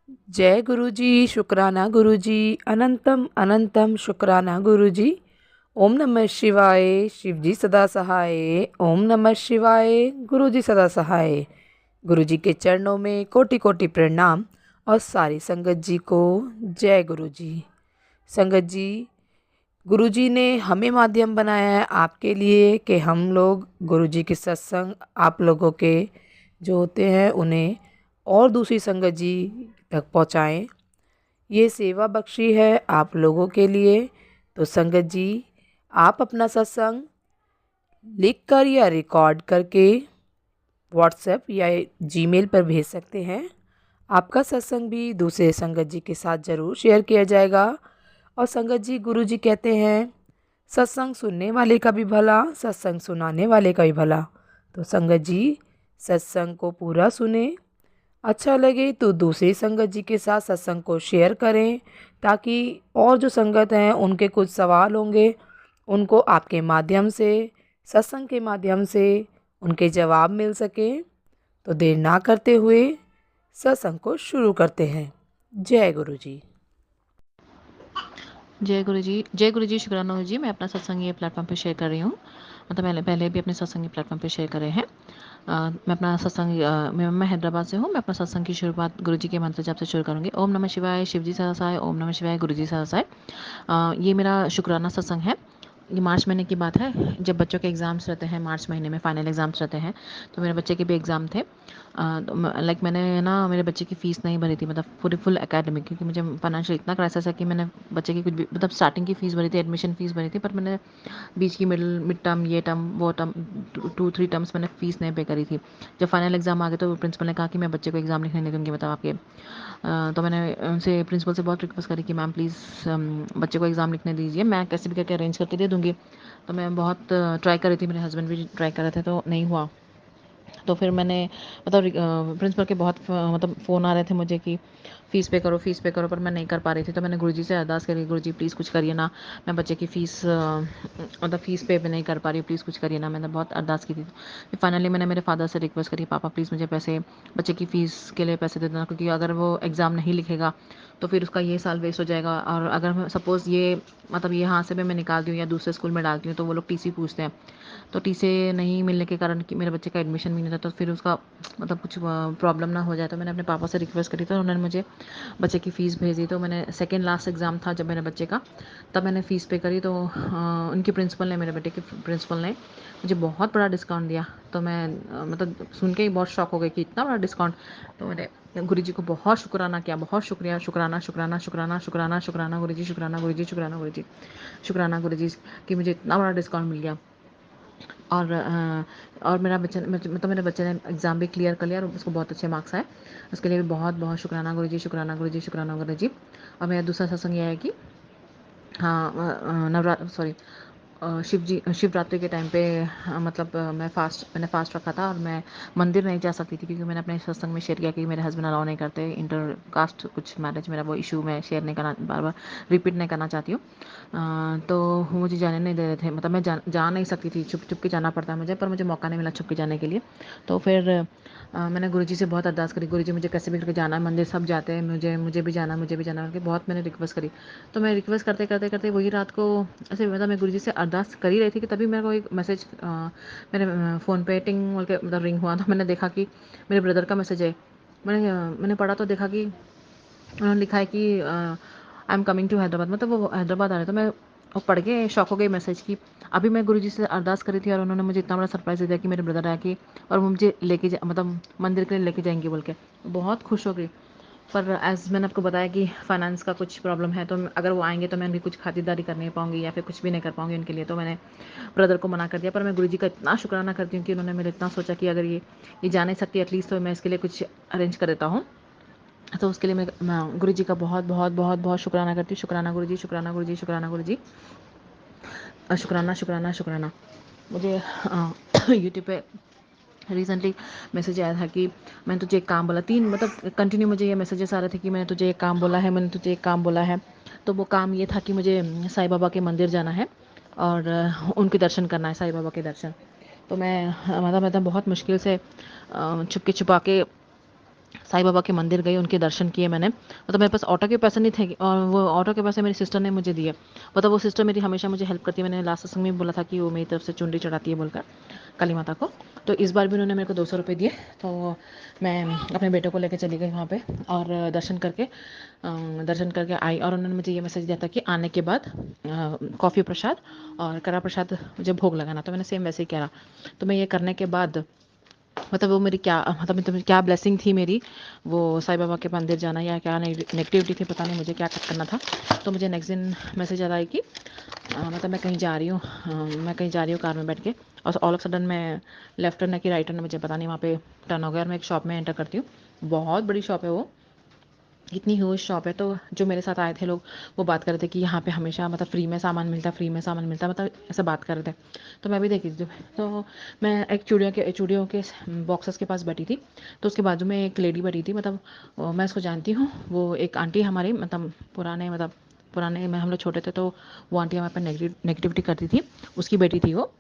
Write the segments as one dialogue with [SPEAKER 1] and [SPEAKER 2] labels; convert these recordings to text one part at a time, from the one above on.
[SPEAKER 1] जय गुरु जी, शुक्राना गुरु जी, अनंतम अनंतम शुक्राना गुरु जी। ओम नमः शिवाय, शिव जी सदा सहाय। ओम नमः शिवाय, गुरु जी सदा सहाय। गुरु जी के चरणों में कोटि कोटि प्रणाम और सारी संगत जी को जय गुरु जी। संगत जी, गुरु जी ने हमें माध्यम बनाया है आपके लिए कि हम लोग गुरु जी के सत्संग आप लोगों के जो होते हैं उन्हें और दूसरी संगत जी तक पहुँचाएँ। ये सेवा बख्शी है आप लोगों के लिए। तो संगत जी, आप अपना सत्संग लिख कर या रिकॉर्ड करके व्हाट्सएप या जीमेल पर भेज सकते हैं। आपका सत्संग भी दूसरे संगत जी के साथ ज़रूर शेयर किया जाएगा। और संगत जी, गुरु जी कहते हैं सत्संग सुनने वाले का भी भला, सत्संग सुनाने वाले का भी भला। तो संगत जी, सत्संग को पूरा सुने, अच्छा लगे तो दूसरी संगत जी के साथ सत्संग को शेयर करें, ताकि और जो संगत हैं उनके कुछ सवाल होंगे, उनको आपके माध्यम से, सत्संग के माध्यम से उनके जवाब मिल सके। तो देर ना करते हुए सत्संग को शुरू करते हैं। जय गुरु जी।
[SPEAKER 2] जय गुरु जी, शुक्राना गुरु जी। मैं अपना सत्संग ये प्लेटफॉर्म पे शेयर कर रही हूँ। मतलब मैंने पहले भी अपने सत्संग ये प्लेटफॉर्म पे शेयर करे हैं। मैं अपना सत्संग मैं हैदराबाद से हूँ। मैं अपना सत्संग की शुरुआत गुरु जी के मंत्र जाप से शुरू करूँगी। ओम नमः शिवाय, शिव जी सहसाय। ओम नमः शिवाय, गुरु जी सहसाय। ये मेरा शुक्राना सत्संग है। ये मार्च महीने की बात है, जब बच्चों के एग्ज़ाम्स रहते हैं। मार्च महीने में फाइनल एग्ज़ाम्स रहते हैं, तो मेरे बच्चे के भी एग्ज़ाम थे। तो लाइक मैंने ना मेरे बच्चे की फ़ीस नहीं भरी थी, मतलब पूरी फुल एकेडमिक, क्योंकि मुझे फाइनेंशियल इतना क्राइसिस है कि मैंने बच्चे की कुछ भी, मतलब स्टार्टिंग की फ़ीस भरी थी, एडमिशन फ़ीस भरी थी, पर मैंने बीच की मिड टर्म, ये टर्म, वो टर्म, 2-3 टर्म्स मैंने फ़ीस नहीं पे करी थी। जब फाइनल एग्ज़ाम आ गए तो प्रिंसिपल ने कहा कि मैं बच्चे को एग्ज़ाम लिखने नहीं दूँगी, मतलब आपके। तो मैंने उनसे, प्रिंसिपल से बहुत रिक्वेस्ट करी कि मैम प्लीज़ बच्चे को एग्ज़ाम लिखने दीजिए, मैं कैसे भी करके अरेंज करके दे दूँगी। तो मैं बहुत ट्राई कर रही थी, मेरे हस्बैंड भी ट्राई कर रहे थे, तो नहीं हुआ। तो फिर मैंने, मतलब प्रिंसिपल के बहुत मतलब फ़ोन आ रहे थे मुझे कि फ़ीस पे करो, फ़ीस पे करो, पर मैं नहीं कर पा रही थी। तो मैंने गुरुजी से अरदास करी, गुरुजी प्लीज़ कुछ करिए ना, मैं बच्चे की फ़ीस मतलब फ़ीस पे भी नहीं कर पा रही हूँ, प्लीज़ कुछ करिए ना। मैंने बहुत अरदास की थी। फिर फाइनली मैंने मेरे फादर से रिक्वेस्ट करी, पापा प्लीज़ मुझे पैसे, बच्चे की फ़ीस के लिए पैसे दे देना, क्योंकि अगर वो एग्ज़ाम नहीं लिखेगा तो फिर उसका ये साल वेस्ट हो जाएगा। और अगर सपोज़ ये, मतलब ये यहाँ से भी मैं निकालती हूँ या दूसरे स्कूल में डालती हूँ, तो वो लोग टीसी पूछते हैं। तो टीसी नहीं मिलने के कारण कि मेरे बच्चे का एडमिशन भी नहीं था, तो फिर उसका मतलब कुछ प्रॉब्लम ना हो जाए। तो मैंने अपने पापा से रिक्वेस्ट करी, तो उन्होंने मुझे बच्चे की फ़ीस भेजी। तो मैंने सेकेंड लास्ट एग्ज़ाम था जब मेरे बच्चे का, तब मैंने फ़ीस पे करी। तो उनकी प्रिंसिपल ने, मेरे बेटे की प्रिंसिपल ने मुझे बहुत बड़ा डिस्काउंट दिया। तो मैं मतलब सुन के ही बहुत शॉक हो गई कि इतना बड़ा डिस्काउंट। तो मैंने गुरु जी को बहुत शुक्राना किया, बहुत शुक्रिया, शुक्राना शुक्राना शुक्राना शुक्राना शुक्राना गुरु जी, शुक्राना गुरु जी, शुक्राना गुरु जी, शुक्राना गुरु जी, कि मुझे इतना बड़ा डिस्काउंट मिल गया। और मेरा बच्चे मतलब मेरे बच्चे ने एग्ज़ाम भी क्लियर कर लिया और उसको बहुत अच्छे मार्क्स आए। उसके लिए भी बहुत बहुत शुक्राना गुरु जी, शुक्राना गुरु जी, शुक्राना गुरु जी। और मेरा दूसरा सत्संग ये है कि हाँ, सॉरी, शिवरात्रि के टाइम पे मतलब मैंने फ़ास्ट रखा था और मैं मंदिर नहीं जा सकती थी, क्योंकि मैंने अपने सत्संग में शेयर किया कि मेरे हस्बैंड अलाउ नहीं करते इंटर कास्ट कुछ मैरिज, मेरा वो इशू मैं शेयर नहीं करना, बार बार रिपीट नहीं करना चाहती हूँ। तो वो मुझे जाने नहीं दे रहे थे, मतलब मैं जा नहीं सकती थी, छुप छुप के जाना पड़ता है मुझे, पर मुझे मौका नहीं मिला छुप के जाने के लिए। तो फिर मैंने गुरुजी से बहुत अरदास करी, गुरुजी मुझे कैसे भी करके जाना है, मंदिर सब जाते हैं, मुझे भी जाना, मुझे भी जाना करके बहुत मैंने रिक्वेस्ट करी। तो मैं रिक्वेस्ट करते करते करते वही रात को ऐसे, मतलब मैं गुरुजी से अरदास कर ही रही थी कि तभी मेरे को एक मैसेज मेरे फ़ोन पे टिंग बोल के मतलब रिंग हुआ। तो मैंने देखा कि मेरे ब्रदर का मैसेज है। मैंने पढ़ा तो देखा कि उन्होंने लिखा है कि I am coming to Hyderabad, मतलब वो हैदराबाद आ रहे। तो मैं वो पढ़ के शॉक हो गई मैसेज की। अभी मैं गुरुजी से अरदास करी थी और उन्होंने मुझे इतना बड़ा सरप्राइज़ दे दिया कि मेरे ब्रदर आए कि और वो मुझे लेके जा, मतलब मंदिर के लिए लेके जाएंगे बोल के। बहुत खुश हो गई। पर एज़ मैंने आपको बताया कि फाइनेंस का कुछ प्रॉब्लम है, तो अगर वो आएंगे तो मैं उनकी कुछ खातिरदारी कर नहीं पाऊंगी या फिर कुछ भी नहीं कर पाऊंगी उनके लिए। तो मैंने ब्रदर को मना कर दिया। पर मैं गुरुजी का इतना शुक्राना करती हूँ कि उन्होंने मेरे इतना सोचा कि अगर ये जा नहीं सकती एटलीस्ट, तो मैं इसके लिए कुछ अरेंज कर देता हूँ। तो उसके लिए मैं गुरुजी का बहुत बहुत बहुत बहुत शुक्राना करती हूँ। शुक्राना गुरुजी, शुक्राना गुरुजी, शुक्राना गुरुजी, शुक्राना शुक्राना शुक्राना। मुझे यूट्यूब पे रिसेंटली मैसेज आया था कि मैंने तुझे एक काम बोला, 3 मतलब कंटिन्यू मुझे ये मैसेजेस आ रहे थे कि मैंने तुझे एक काम बोला है, मैंने तुझे एक काम बोला है। तो वो काम ये था कि मुझे साईं बाबा के मंदिर जाना है और उनके दर्शन करना है, साईं बाबा के दर्शन। तो मैं मतलब बहुत मुश्किल से छुपके छुपा के साईं बाबा के मंदिर गई, उनके दर्शन किए मैंने। मतलब मेरे पास ऑटो के पैसे नहीं थे और वो ऑटो के पैसे मेरी सिस्टर ने मुझे दिए। मतलब वो सिस्टर मेरी हमेशा मुझे हेल्प करती है। मैंने लास्ट सत्संग में भी बोला था कि वो मेरी तरफ से चुनरी चढ़ाती है बोलकर काली माता को। तो इस बार भी उन्होंने मेरे को 200 रुपये दिए। तो मैं अपने बेटे को लेकर चली गई वहाँ पे और दर्शन करके आई। और उन्होंने मुझे ये मैसेज दिया था कि आने के बाद कॉफ़ी प्रसाद और कड़ा प्रसाद मुझे भोग लगाना। तो मैंने सेम वैसे ही करा। तो मैं ये करने के बाद मतलब वो मेरी क्या मतलब क्या ब्लेसिंग थी मेरी, वो साईं बाबा के मंदिर जाना या क्या नेगेटिविटी थी पता नहीं मुझे क्या करना था। तो मुझे नेक्स्ट दिन मैसेज आता है कि मतलब मैं कहीं जा रही हूँ, कार में बैठ के, और ऑल ऑफ सडन मैं लेफ्ट टर्न है कि राइट टर्न मुझे पता नहीं वहाँ पे टर्न हो गया और मैं एक शॉप में एंटर करती हूँ। बहुत बड़ी शॉप है वो, इतनी ह्यूज शॉप है। तो जो मेरे साथ आए थे लोग वो बात कर रहे थे कि यहाँ पे हमेशा मतलब फ्री में सामान मिलता है, फ्री में सामान मिलता है, मतलब ऐसे बात कर रहे थे। तो मैं भी देखी थी। तो मैं एक चूड़ियों के बॉक्सेस के पास बैठी थी। तो उसके बाजू में एक लेडी बैठी थी, मतलब मैं उसको जानती हूँ। वो एक आंटी हमारी मतलब पुराने में हम लोग छोटे थे तो वो आंटी हमारे पर नेगेटिविटी करती थी, उसकी बेटी थी वो।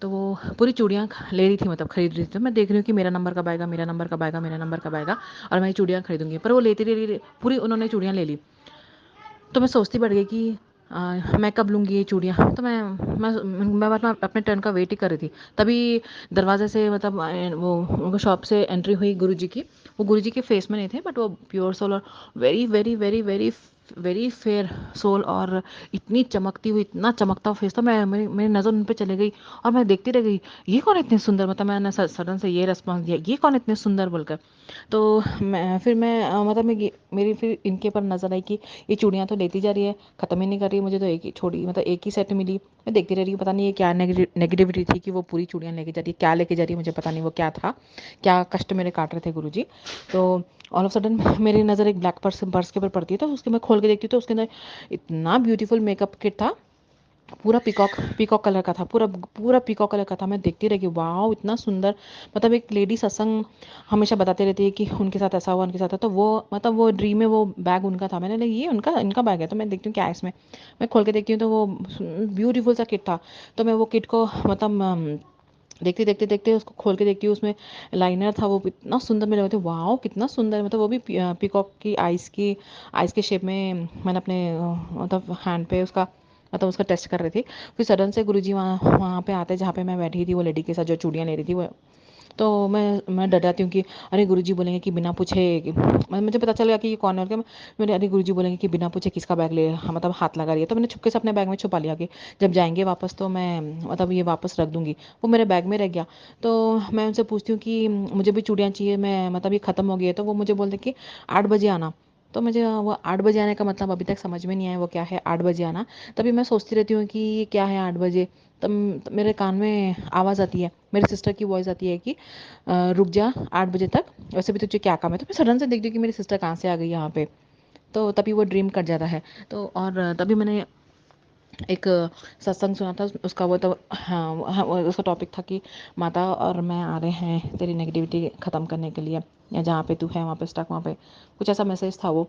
[SPEAKER 2] तो वो पूरी चूड़ियाँ ले रही थी, मतलब खरीद रही थी। तो मैं देख रही हूँ कि मेरा नंबर कब आएगा, मेरा नंबर कब आएगा, मेरा नंबर कब आएगा, और मैं ये चूड़ियाँ खरीदूंगी। पर वो लेती रही, पूरी उन्होंने चूड़ियाँ ले ली। तो मैं सोचती बढ़ गई कि मैं कब लूँगी ये चूड़ियाँ। तो मैं अपने टर्न का वेट ही कर रही थी। तभी दरवाजे से मतलब वो उनको शॉप से एंट्री हुई गुरुजी की। वो गुरुजी के फेस में नहीं थे, बट वो प्योर सोल और very very very very very fair soul, और इतनी चमकती हुई, इतना चमकता हुआ फेस था। मेरी नज़र उन पे चली गई और मैं देखती रह गई, ये कौन इतने सुंदर। मतलब मैंने सडन से ये रिस्पॉन्स दिया, ये कौन इतने सुंदर बोलकर। तो मैं मतलब मेरी फिर इनके पर नज़र आई कि ये चूड़ियाँ तो लेती जा रही है, ख़त्म ही नहीं कर रही। मुझे तो एक ही छोड़ी, मतलब एक ही सेट मिली। मैं देखती रह रही हूँ, पता नहीं ये क्या नेगेटिविटी थी कि वो पूरी चूड़ियाँ लेके जा रही है, क्या लेके जा रही है मुझे पता नहीं, वो क्या था, क्या कष्ट मेरे काट रहे थे गुरुजी। तो ऑल ऑफ सडन मेरी नज़र एक ब्लैक पर्स के ऊपर पड़ती है। तो उसके मैं खोल के देखती हूँ तो उसके अंदर इतना ब्यूटीफुल मेकअप किट था, पूरा पीकॉक कलर का था, पूरा पीकॉक कलर का था। मैं देखती रह गई, वाह इतना सुंदर। मतलब एक लेडी सत्संग हमेशा बताते रहती है कि उनके साथ ऐसा हुआ, उनके साथ है। तो वो मतलब वो ड्रीम में वो बैग उनका था। मैंने लगा ये इनका बैग है। तो मैं देखती हूँ क्या है इसमें। मैं खोल के देखती हूँ तो वो ब्यूटीफुल सा किट था। तो मैं वो किट को मतलब देखते देखते देखते उसको खोल के देखती हूँ, उसमें लाइनर था। वो इतना सुंदर, मेरे लगे थे वाह कितना सुंदर। मतलब वो भी पीकॉक की आइस के शेप में। मैंने अपने मतलब हैंड पे उसका मतलब उसका टेस्ट कर रही थी। फिर सडन से गुरुजी वहाँ वहाँ पे आते जहाँ पे मैं बैठी थी, वो लेडी के साथ जो चूड़ियाँ ले रही थी वो। तो मैं डर जाती हूँ कि अरे गुरुजी बोलेंगे कि बिना पूछे मुझे पता चल गया कि ये कौन है। और क्या मेरे अरे गुरुजी बोलेंगे कि बिना पूछे किसका बैग ले, हाँ, मतलब हाथ लगा रही है। तो मैंने छुपके से अपने बैग में छुपा लिया कि जब जाएंगे वापस तो मैं मतलब ये वापस रख दूंगी। वो मेरे बैग में रह गया। तो मैं उनसे पूछती हूँ कि मुझे भी चूड़ियाँ चाहिए, मैं मतलब ये ख़त्म हो गई है। तो वो मुझे बोलते कि 8 बजे आना। तो मुझे वो 8 बजे आने का मतलब अभी तक समझ में नहीं आया वो क्या है 8 बजे आना। तभी मैं सोचती रहती हूँ कि ये क्या है 8 बजे। तब मेरे कान में आवाज़ आती है, मेरी सिस्टर की वॉइस आती है कि रुक जा 8 बजे तक, वैसे भी तुझे क्या काम है। तो मैं सडन से देखती हूँ कि मेरी सिस्टर कहाँ से आ गई यहाँ पे। तो तभी वो ड्रीम कट जाता है। तो और तभी मैंने एक सत्संग सुना था, उसका वो तो हाँ उसका टॉपिक था कि माता और मैं आ रहे हैं तेरी नेगेटिविटी ख़त्म करने के लिए, या जहाँ पे तू है वहाँ पे स्टक, वहाँ पे कुछ ऐसा मैसेज था वो।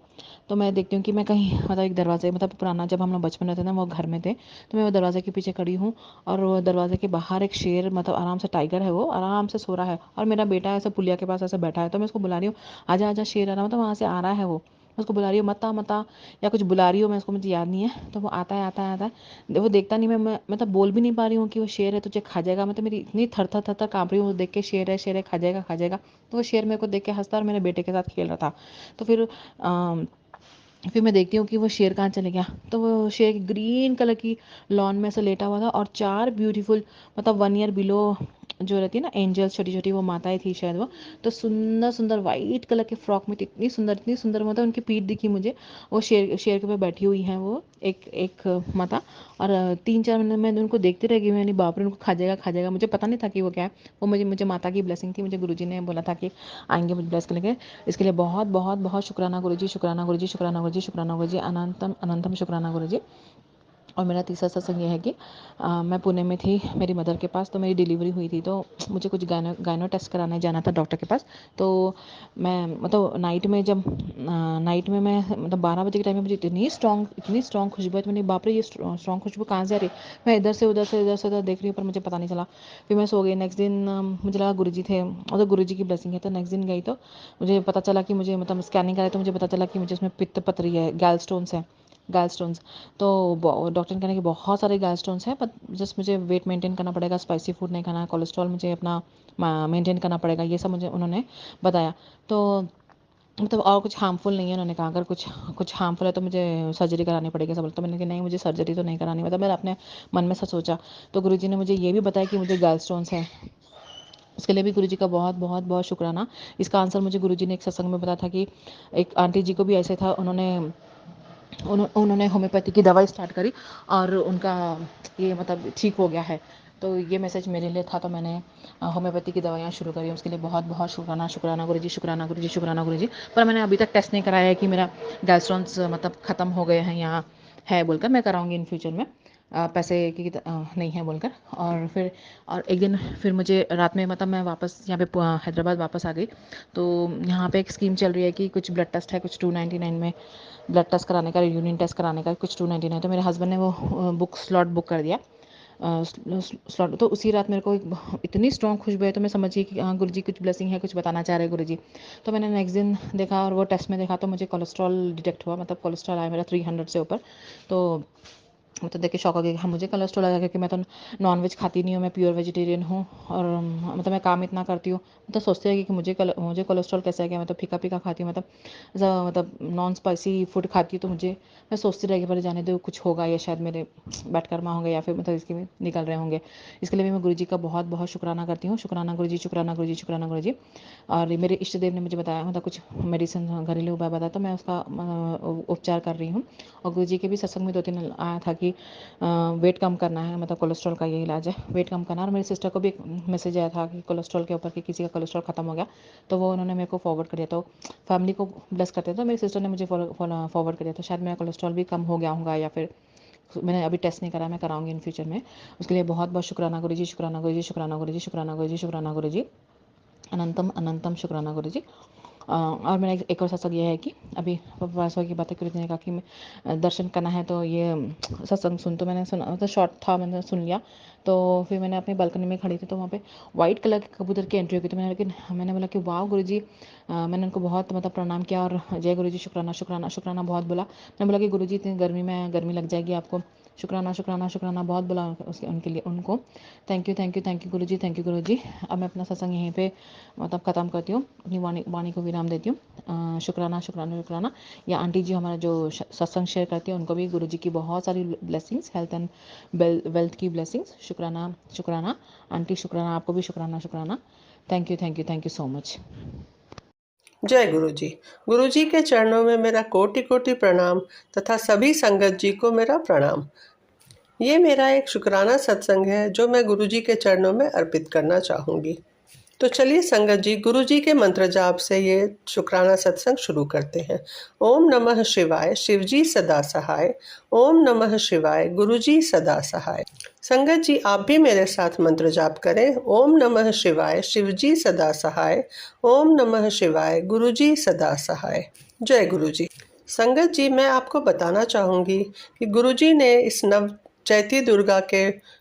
[SPEAKER 2] तो मैं देखती हूँ कि मैं कहीं मतलब एक दरवाजे, मतलब पुराना जब हम लोग बचपन में थे ना वो घर में थे। तो मैं वो दरवाजे के पीछे खड़ी हूँ और वो दरवाजे के बाहर एक शेर, मतलब आराम से टाइगर है, वो आराम से सो रहा है और मेरा बेटा ऐसे पुलिया के पास ऐसे बैठा है। तो मैं उसको बुला रही हूँ, आजा आजा शेर आ रहा, मतलब वहाँ से आ रहा है वो। मैं उसको बुला रही हूँ मता मता या कुछ बुला रही हूँ मैं उसको, मुझे याद नहीं है। तो वो आता है आता है आता है, वो देखता नहीं। मैं मतलब बोल भी नहीं पा रही हूँ कि वो शेर है तुझे खा जाएगा। मतलब मेरी इतनी थर थर थर थर काँप रही हूँ, वो देख के शेर है खा जाएगा खा जाएगा। तो वो शेर मेरे को देख के हंसता और मेरे बेटे के साथ खेल रहा था। तो फिर मैं देखती हूँ कि वो शेर कहाँ चले गया। तो वो शेर ग्रीन कलर की लॉन में ऐसे लेटा हुआ था और 4 ब्यूटीफुल मतलब 1 ईयर बिलो जो रहती है ना एंजल्स, छोटी छोटी वो माताएं थी शायद वो। तो सुंदर सुंदर वाइट कलर के फ्रॉक में, इतनी सुंदर, मतलब उनकी पीठ दिखी मुझे। वो शेर के ऊपर बैठी हुई हैं वो एक एक माता। और 3-4 महीने मैंने उनको देखते रह गई। मैंने बाप रे उनको खा जाएगा। मुझे पता नहीं था कि वो क्या है। वो मुझे माता की ब्लेसिंग थी। मुझे गुरुजी ने बोला था कि आएंगे मुझे ब्लेस करेंगे। इसके लिए बहुत बहुत बहुत शुक्राना गुरुजी, शुक्राना गुरुजी, शुक्राना गुरुजी, शुक्राना गुरुजी, अनंतम अनंतम शुक्राना गुरुजी। और मेरा तीसरा सत्संग ये है कि मैं पुणे में थी मेरी मदर के पास, तो मेरी डिलीवरी हुई थी, तो मुझे कुछ गायनो टेस्ट कराने जाना था डॉक्टर के पास। तो मैं मतलब नाइट में मैं मतलब 12 बजे के टाइम में मुझे इतनी स्ट्रॉन्ग खुशबू है, तो मैंने बाप रे ये स्ट्रॉन्ग खुशबू कहाँ से आ रही है। मैं इधर से उधर देख रही हूँ, पर मुझे पता नहीं चला। फिर मैं सो गई। नेक्स्ट दिन मुझे लगा गुरुजी थे, मतलब गुरुजी की ब्लेसिंग है। तो नेक्स्ट दिन गई तो मुझे पता चला कि मुझे मतलब स्कैनिंग कराई तो मुझे पता चला कि मुझे उसमें पित्त पथरी है, गैल स्टोन्स। तो डॉक्टर ने कहने कि बहुत सारे गैल स्टोन्स हैं, पर जस्ट मुझे वेट मेंटेन करना पड़ेगा, स्पाइसी फूड नहीं खाना है, कोलेस्ट्रॉल मुझे अपना मेंटेन करना पड़ेगा, ये सब मुझे उन्होंने बताया। तो मतलब और कुछ हार्मफुल नहीं है। उन्होंने कहा अगर कुछ हार्मफुल है तो मुझे सर्जरी करानी पड़ेगी सब। तो मैंने कहा नहीं, मुझे सर्जरी तो नहीं करानी। मतलब मैंने अपने मन में सच सोचा। तो गुरुजी ने मुझे ये भी बताया कि मुझे गैल स्टोन्स है। उसके लिए भी गुरुजी का बहुत बहुत बहुत शुक्राना। इसका आंसर मुझे गुरुजी ने एक सत्संग में बताया था कि एक आंटी जी को भी ऐसे था, उन्होंने होम्योपैथी की दवाई स्टार्ट करी और उनका ये मतलब ठीक हो गया है। तो ये मैसेज मेरे लिए था, तो मैंने होम्योपैथी की दवाइयाँ शुरू करी। उसके लिए बहुत बहुत शुक्राना गुरुजी, शुक्राना गुरुजी, शुक्राना गुरुजी। पर मैंने अभी तक टेस्ट नहीं कराया है कि मेरा गैस्ट्रॉन्स मतलब ख़त्म हो गए हैं या है बोलकर। मैं कराऊंगी इन फ्यूचर में, पैसे की नहीं है बोलकर। और एक दिन फिर मुझे रात में मतलब मैं वापस यहाँ पे हैदराबाद वापस आ गई। तो यहाँ पे एक स्कीम चल रही है कि कुछ ब्लड टेस्ट है, कुछ 299 में ब्लड टेस्ट कराने का, यूरिन टेस्ट कराने का कुछ 299। तो मेरे हस्बैंड ने वो स्लॉट बुक कर दिया। स्लॉट तो उसी रात मेरे को इतनी स्ट्रॉन्ग खुशबू है, तो मैं समझी कि हाँ गुरुजी कुछ ब्लेसिंग है, कुछ बताना चाह रहे हैं गुरुजी। तो मैंने नेक्स्ट दिन देखा और वो टेस्ट में देखा तो मुझे कोलेस्ट्रॉल डिटेक्ट हुआ, मतलब कोलेस्ट्रॉल आया मेरा 300 से ऊपर। तो मैं तो देख के शौक हो गई कि हाँ मुझे कोलेस्ट्रॉल आ गया, क्योंकि मैं तो नॉन वेज खाती नहीं हूँ, मैं प्योर वेजिटेरियन हूँ। और मतलब मैं काम इतना करती हूँ, तो सोचते हैं कि मुझे कोलेस्ट्रॉल कैसे आ गया। मैं तो फीका फीका खाती हूँ, मतलब नॉन स्पाइसी फूड खाती हूँ। तो मैं सोचती रह गई, पर जाने दो, कुछ होगा या शायद मेरे बैठ कर्मा होंगे या फिर मतलब इसके भी निकल रहे होंगे। इसके लिए भी मैं गुरुजी का बहुत बहुत शुक्राना करती हूँ। शुक्राना गुरुजी, शुक्राना गुरुजी, शुक्राना गुरुजी। और मेरे इष्ट देव ने मुझे बताया, मतलब कुछ मेडिसिन घरेलू उपाय बताया, तो मैं उसका उपचार कर रही हूँ। और गुरुजी के भी सत्संग में 2-3 आया था कि वेट कम करना है, मतलब कोलेस्ट्रॉल का ये इलाज है, वेट कम करना। और मेरी सिस्टर को भी एक मैसेज आया था कि कोलेस्ट्रॉल के ऊपर कि किसी का कोलेस्ट्रॉल खत्म हो गया, तो वो उन्होंने मेरे को फॉरवर्ड कर दिया। तो फैमिली को ब्लेस करते हैं, तो मेरी सिस्टर ने मुझे फॉरवर्ड कर दिया। तो शायद मेरा कोलेस्ट्रॉल भी कम हो गया होगा, या फिर मैंने अभी टेस्ट नहीं करा, मैं कराऊंगी इन फ्यूचर में। उसके लिए बहुत बहुत शुक्राना गुरुजी, शुक्राना गुरुजी, शुक्राना गुरुजी, शुक्राना गुरुजी, शुक्राना गुरुजी, अनंतम अनंतम शुक्राना गुरुजी। और मेरा एक और सत्संग ये है कि अभी परसों की बात है, गुरुजी ने कहा कि दर्शन करना है तो ये सत्संग सुन। तो मैंने सुना, मतलब शॉर्ट था, मैंने सुन लिया। तो फिर मैंने अपनी बालकनी में खड़ी थी, तो वहाँ पे वाइट कलर के कबूतर की एंट्री हो गई। तो मैंने बोला कि वाह गुरुजी। मैंने उनको बहुत मतलब प्रणाम किया और जय गुरुजी, शुक्राना शुक्राना शुक्राना बहुत बोला। मैंने बोला कि गुरुजी इतनी गर्मी लग जाएगी आपको, शुक्राना शुक्राना शुक्राना बहुत बोला उसके उनके लिए उनको। थैंक यू गुरुजी, थैंक यू गुरुजी। अब मैं अपना सत्संग यहीं पे मतलब ख़त्म करती हूँ, अपनी वाणी को विराम देती हूँ। शुक्राना शुक्राना शुक्राना। या आंटी जी हमारा जो सत्संग शेयर करती है, उनको भी गुरुजी की बहुत सारी ब्लेसिंग्स, हेल्थ एंड वेल्थ की ब्लेसिंग्स। शुक्राना शुक्राना आंटी, शुक्राना आपको भी, शुक्राना शुक्राना। Thank you so much.
[SPEAKER 3] जय गुरु जी। गुरु जी के चरणों में मेरा कोटि कोटि प्रणाम तथा सभी संगत जी को मेरा प्रणाम। ये मेरा एक शुक्राना सत्संग है जो मैं गुरु जी के चरणों में अर्पित करना चाहूँगी। तो चलिए संगत जी, गुरु जी के मंत्र जाप से ये शुक्राना सत्संग शुरू करते हैं। ओम नमः शिवाय, शिव जी सदा सहाय। ओम नमः शिवाय, गुरु जी सदा सहाय। संगत जी आप भी मेरे साथ मंत्र जाप करें। ओम नमः शिवाय, शिव जी सदा सहाय। ओम नमः शिवाय, गुरु जी सदा सहाय। जय गुरु जी। संगत जी मैं आपको बताना चाहूँगी कि गुरु जी ने इस चैती दुर्गा के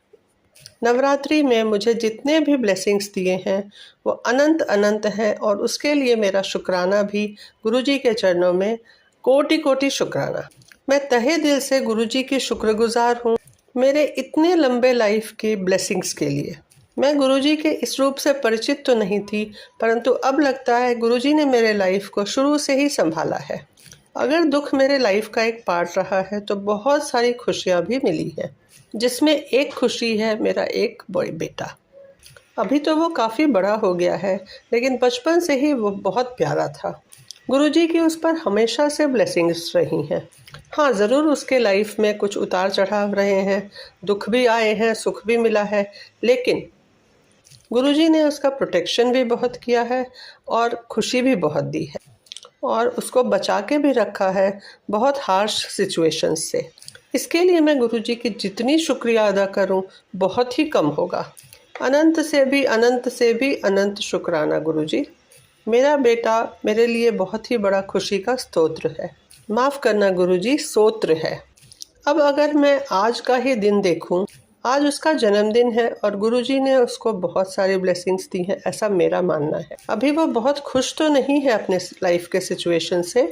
[SPEAKER 3] नवरात्रि में मुझे जितने भी ब्लेसिंग्स दिए हैं वो अनंत अनंत हैं, और उसके लिए मेरा शुक्राना भी गुरुजी के चरणों में कोटि कोटि शुक्राना। मैं तहे दिल से गुरुजी की शुक्रगुजार हूँ मेरे इतने लंबे लाइफ की ब्लेसिंग्स के लिए। मैं गुरुजी के इस रूप से परिचित तो नहीं थी, परंतु अब लगता है गुरुजी ने मेरे लाइफ को शुरू से ही संभाला है। अगर दुख मेरे लाइफ का एक पार्ट रहा है तो बहुत सारी खुशियाँ भी मिली हैं, जिसमें एक खुशी है मेरा एक बॉय बेटा। अभी तो वो काफ़ी बड़ा हो गया है, लेकिन बचपन से ही वो बहुत प्यारा था। गुरुजी की उस पर हमेशा से ब्लेसिंग्स रही हैं। हाँ ज़रूर उसके लाइफ में कुछ उतार चढ़ाव रहे हैं, दुख भी आए हैं, सुख भी मिला है, लेकिन गुरुजी ने उसका प्रोटेक्शन भी बहुत किया है और खुशी भी बहुत दी है, और उसको बचा के भी रखा है बहुत हार्श सिचुएशंस से। इसके लिए मैं गुरु जी की जितनी शुक्रिया अदा करूं बहुत ही कम होगा। अनंत से भी अनंत से भी अनंत शुक्राना गुरु जी। मेरा बेटा मेरे लिए बहुत ही बड़ा खुशी का स्तोत्र है। माफ़ करना गुरु जी, स्तोत्र है। अब अगर मैं आज का ही दिन देखूं, आज उसका जन्मदिन है और गुरुजी ने उसको बहुत सारी ब्लेसिंग्स दी हैं, ऐसा मेरा मानना है। अभी वो बहुत खुश तो नहीं है अपने लाइफ के सिचुएशन से,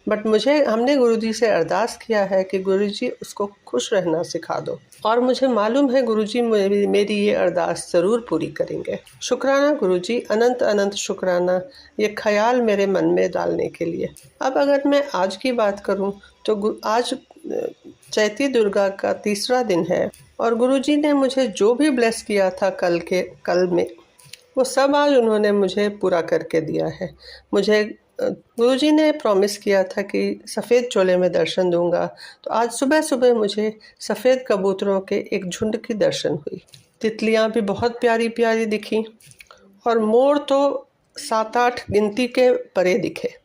[SPEAKER 3] बट हमने गुरुजी से अरदास किया है कि गुरुजी उसको खुश रहना सिखा दो, और मुझे मालूम है गुरुजी मेरी ये अरदास ज़रूर पूरी करेंगे। शुक्राना गुरुजी, अनंत अनंत शुक्राना ये ख्याल मेरे मन में डालने के लिए। अब अगर मैं आज की बात करूं तो आज चैती दुर्गा का तीसरा दिन है और गुरुजी ने मुझे जो भी ब्लेस किया था कल में, वो सब आज उन्होंने मुझे पूरा करके दिया है। मुझे गुरुजी ने प्रॉमिस किया था कि सफ़ेद चोले में दर्शन दूंगा, तो आज सुबह सुबह मुझे सफ़ेद कबूतरों के एक झुंड की दर्शन हुई। तितलियां भी बहुत प्यारी प्यारी दिखी और मोर तो 7-8 गिनती के परे दिखे।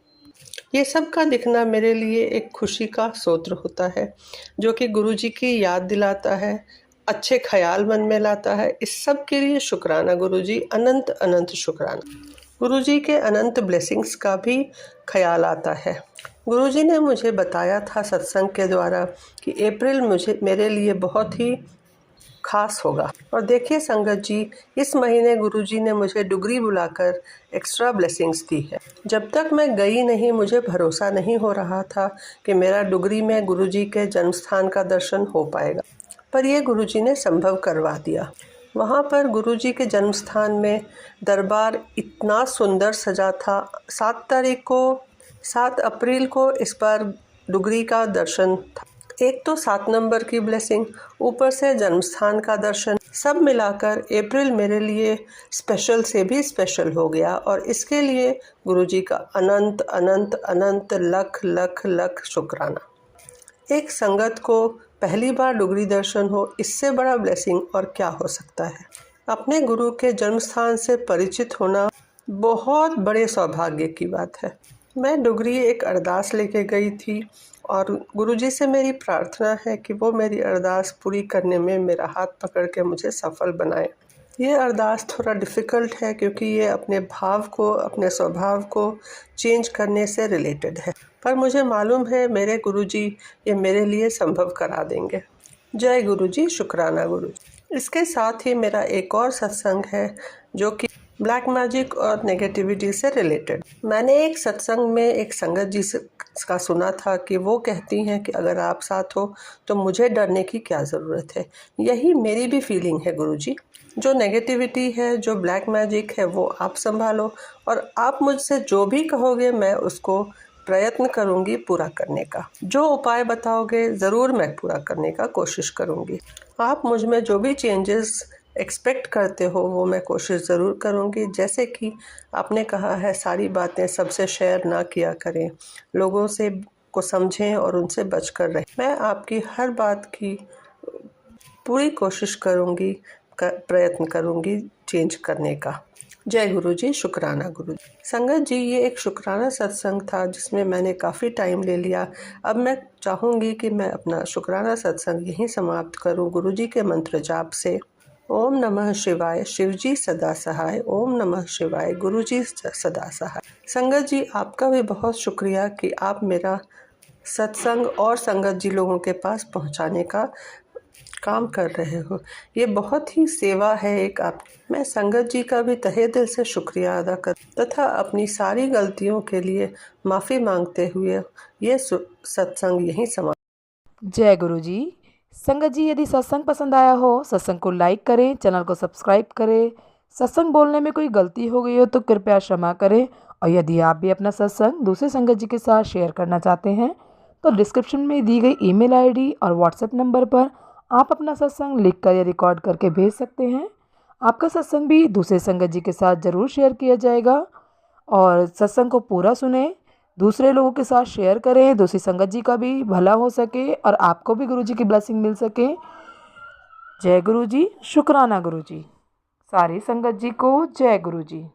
[SPEAKER 3] ये सब का दिखना मेरे लिए एक खुशी का स्रोत होता है, जो कि गुरुजी की याद दिलाता है, अच्छे ख्याल मन में लाता है। इस सब के लिए शुक्राना गुरुजी, अनंत अनंत शुक्राना। गुरुजी के अनंत ब्लेसिंग्स का भी ख्याल आता है। गुरुजी ने मुझे बताया था सत्संग के द्वारा कि अप्रैल मेरे लिए बहुत ही खास होगा। और देखिए संगत जी, इस महीने गुरुजी ने मुझे डुगरी बुलाकर एक्स्ट्रा ब्लेसिंग्स दी है। जब तक मैं गई नहीं, मुझे भरोसा नहीं हो रहा था कि मेरा डुगरी में गुरुजी के जन्म स्थान का दर्शन हो पाएगा, पर ये गुरुजी ने संभव करवा दिया। वहाँ पर गुरुजी के जन्म स्थान में दरबार इतना सुंदर सजा था। 7 अप्रैल को इस बार डुगरी का दर्शन था। एक तो 7 नंबर की ब्लेसिंग, ऊपर से जन्मस्थान का दर्शन, सब मिलाकर अप्रैल मेरे लिए स्पेशल से भी स्पेशल हो गया। और इसके लिए गुरुजी का अनंत अनंत अनंत लख लख लख शुक्राना। एक संगत को पहली बार डुगरी दर्शन हो, इससे बड़ा ब्लेसिंग और क्या हो सकता है। अपने गुरु के जन्मस्थान से परिचित होना बहुत बड़े सौभाग्य की बात है। मैं डुगरी एक अरदास लेके गई थी और गुरुजी से मेरी प्रार्थना है कि वो मेरी अरदास पूरी करने में मेरा हाथ पकड़ के मुझे सफल बनाए। ये अरदास थोड़ा डिफ़िकल्ट है क्योंकि ये अपने भाव को, अपने स्वभाव को चेंज करने से रिलेटेड है, पर मुझे मालूम है मेरे गुरुजी ये मेरे लिए संभव करा देंगे। जय गुरुजी, शुक्राना गुरुजी। इसके साथ ही मेरा एक और सत्संग है जो कि ब्लैक मैजिक और नेगेटिविटी से रिलेटेड। मैंने एक सत्संग में एक संगत जी का सुना था कि वो कहती हैं कि अगर आप साथ हो तो मुझे डरने की क्या ज़रूरत है। यही मेरी भी फीलिंग है गुरुजी। जो नेगेटिविटी है, जो ब्लैक मैजिक है, वो आप संभालो और आप मुझसे जो भी कहोगे मैं उसको प्रयत्न करूंगी पूरा करने का। जो उपाय बताओगे ज़रूर मैं पूरा करने का कोशिश करूंगी। आप मुझ में जो भी चेंजेस एक्सपेक्ट करते हो वो मैं कोशिश ज़रूर करूँगी। जैसे कि आपने कहा है सारी बातें सबसे शेयर ना किया करें, लोगों से को समझें और उनसे बचकर रहें। मैं आपकी हर बात की पूरी कोशिश करूँगी, प्रयत्न करूँगी चेंज करने का। जय गुरु जी, शुक्राना गुरु जी। संगत जी, ये एक शुक्राना सत्संग था जिसमें मैंने काफ़ी टाइम ले लिया। अब मैं चाहूँगी कि मैं अपना शुक्राना सत्संग यहीं समाप्त करूँ गुरु जी के मंत्र जाप से। ओम नमः शिवाय, शिवजी सदा सहाय। ओम नमः शिवाय, गुरुजी सदा सहाय। संगत जी, आपका भी बहुत शुक्रिया कि आप मेरा सत्संग और संगत जी लोगों के पास पहुंचाने का काम कर रहे हो। ये बहुत ही सेवा है एक आप। मैं संगत जी का भी तहे दिल से शुक्रिया अदा कर तथा अपनी सारी गलतियों के लिए माफ़ी मांगते हुए ये सत्संग यहीं समाप्त।
[SPEAKER 1] जय गुरु जी। संगत जी, यदि सत्संग पसंद आया हो, सत्संग को लाइक करें, चैनल को सब्सक्राइब करें। सत्संग बोलने में कोई गलती हो गई हो तो कृपया क्षमा करें। और यदि आप भी अपना सत्संग दूसरे संगत जी के साथ शेयर करना चाहते हैं तो डिस्क्रिप्शन में दी गई ईमेल आईडी और व्हाट्सएप नंबर पर आप अपना सत्संग लिखकर या रिकॉर्ड करके भेज सकते हैं। आपका सत्संग भी दूसरे संगत जी के साथ ज़रूर शेयर किया जाएगा। और सत्संग को पूरा सुने, दूसरे लोगों के साथ शेयर करें, दूसरी संगत जी का भी भला हो सके और आपको भी गुरु जी की ब्लेसिंग मिल सके। जय गुरु जी, शुक्राना गुरु जी। सारी संगत जी को जय गुरु जी।